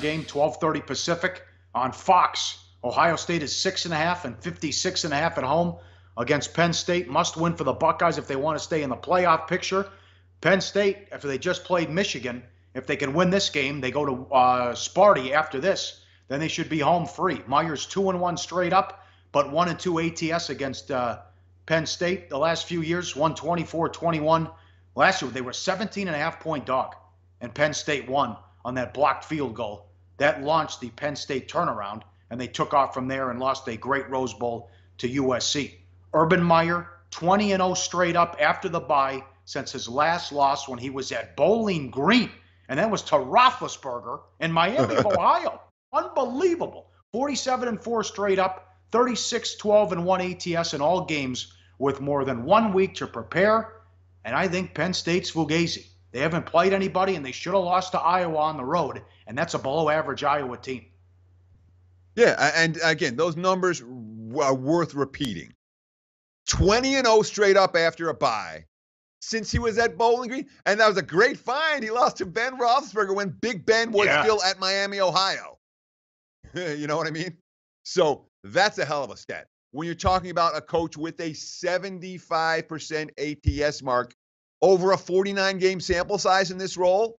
game, 12:30 Pacific on Fox. Ohio State is 6.5 and 56.5 at home against Penn State. Must win for the Buckeyes if they want to stay in the playoff picture. Penn State, after they just played Michigan, if they can win this game, they go to Sparty after this, then they should be home free. Meyer's 2-1 straight up, but 1-2 ATS against Penn State the last few years, won 24-21. Last year, they were 17.5-point dog, and Penn State won on that blocked field goal. That launched the Penn State turnaround, and they took off from there and lost a great Rose Bowl to USC. Urban Meyer, 20-0 straight up after the bye since his last loss when he was at Bowling Green, and that was to Roethlisberger in Miami of Ohio. Unbelievable. 47-4 straight up, 36-12-1 ATS in all games with more than 1 week to prepare. And I think Penn State's fugazi. They haven't played anybody, and they should have lost to Iowa on the road, and that's a below-average Iowa team. Yeah, and again, those numbers are worth repeating. 20-0 straight up after a bye since he was at Bowling Green, and that was a great find. He lost to Ben Roethlisberger when Big Ben was still at Miami, Ohio. You know what I mean? So that's a hell of a stat. When you're talking about a coach with a 75% ATS mark over a 49-game sample size in this role,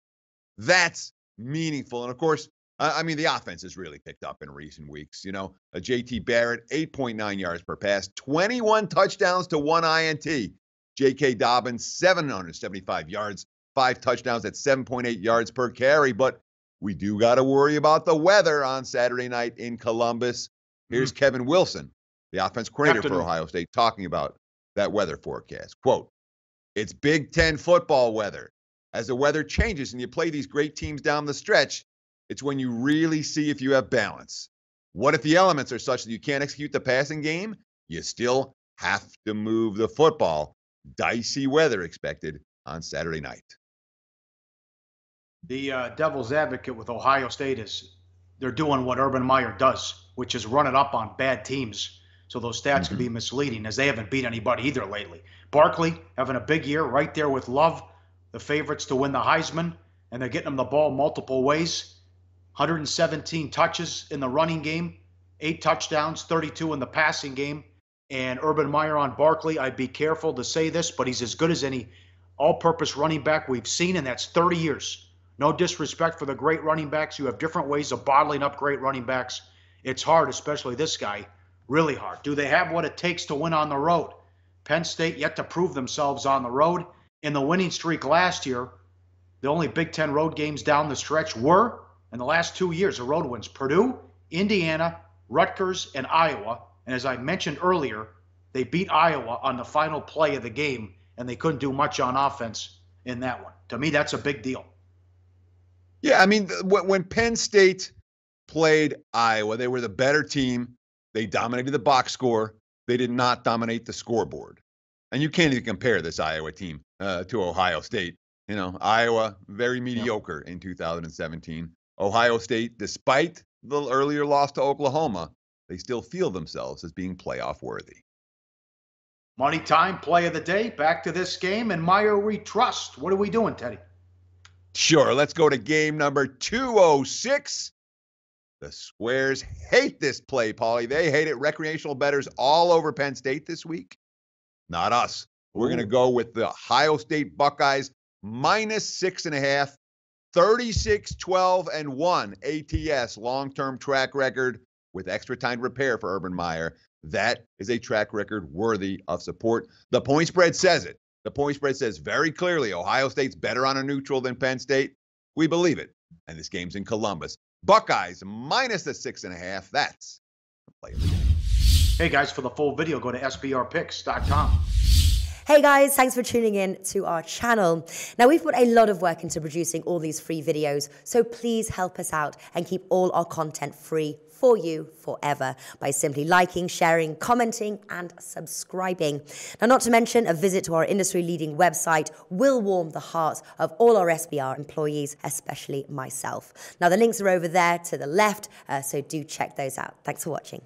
that's meaningful. And, of course, I mean, the offense has really picked up in recent weeks. You know, a J.T. Barrett, 8.9 yards per pass, 21 touchdowns to 1 INT. J.K. Dobbins, 775 yards, 5 touchdowns at 7.8 yards per carry. But we do got to worry about the weather on Saturday night in Columbus. Here's Kevin Wilson, the offense coordinator for Ohio State, talking about that weather forecast. Quote, "It's Big Ten football weather. As the weather changes and you play these great teams down the stretch, it's when you really see if you have balance. What if the elements are such that you can't execute the passing game? You still have to move the football. Dicey weather expected on Saturday night." The devil's advocate with Ohio State is they're doing what Urban Meyer does, which is run it up on bad teams. So those stats can be misleading, as they haven't beat anybody either lately. Barkley having a big year right there with Love, the favorites to win the Heisman, and they're getting him the ball multiple ways. 117 touches in the running game, 8 touchdowns, 32 in the passing game. And Urban Meyer on Barkley, I'd be careful to say this, but he's as good as any all-purpose running back we've seen, and that's 30 years. No disrespect for the great running backs. You have different ways of bottling up great running backs. It's hard, especially this guy, really hard. Do they have what it takes to win on the road? Penn State yet to prove themselves on the road. In the winning streak last year, the only Big Ten road games down the stretch were, in the last 2 years, the road wins: Purdue, Indiana, Rutgers, and Iowa. And as I mentioned earlier, they beat Iowa on the final play of the game, and they couldn't do much on offense in that one. To me, that's a big deal. Yeah, I mean, when Penn State played Iowa, they were the better team. They dominated the box score. They did not dominate the scoreboard. And you can't even compare this Iowa team to Ohio State. You know, Iowa, very mediocre in 2017. Ohio State, despite the earlier loss to Oklahoma, they still feel themselves as being playoff worthy. Money time, play of the day. Back to this game, and Meyer we trust. What are we doing, Teddy? Sure, let's go to game number 206. The Squares hate this play, Pauly. They hate it. Recreational bettors all over Penn State this week. Not us. We're going to go with the Ohio State Buckeyes -6.5, 36-12-1 ATS long-term track record with extra time to prepare for Urban Meyer. That is a track record worthy of support. The point spread says it. The point spread says very clearly Ohio State's better on a neutral than Penn State. We believe it. And this game's in Columbus. Buckeyes -6.5. That's the play of the day. Hey, guys, for the full video, go to sbrpicks.com. Hey guys, thanks for tuning in to our channel. Now, we've put a lot of work into producing all these free videos, so please help us out and keep all our content free for you forever by simply liking, sharing, commenting, and subscribing. Now, not to mention, a visit to our industry-leading website will warm the hearts of all our SBR employees, especially myself. Now, the links are over there to the left, so do check those out. Thanks for watching.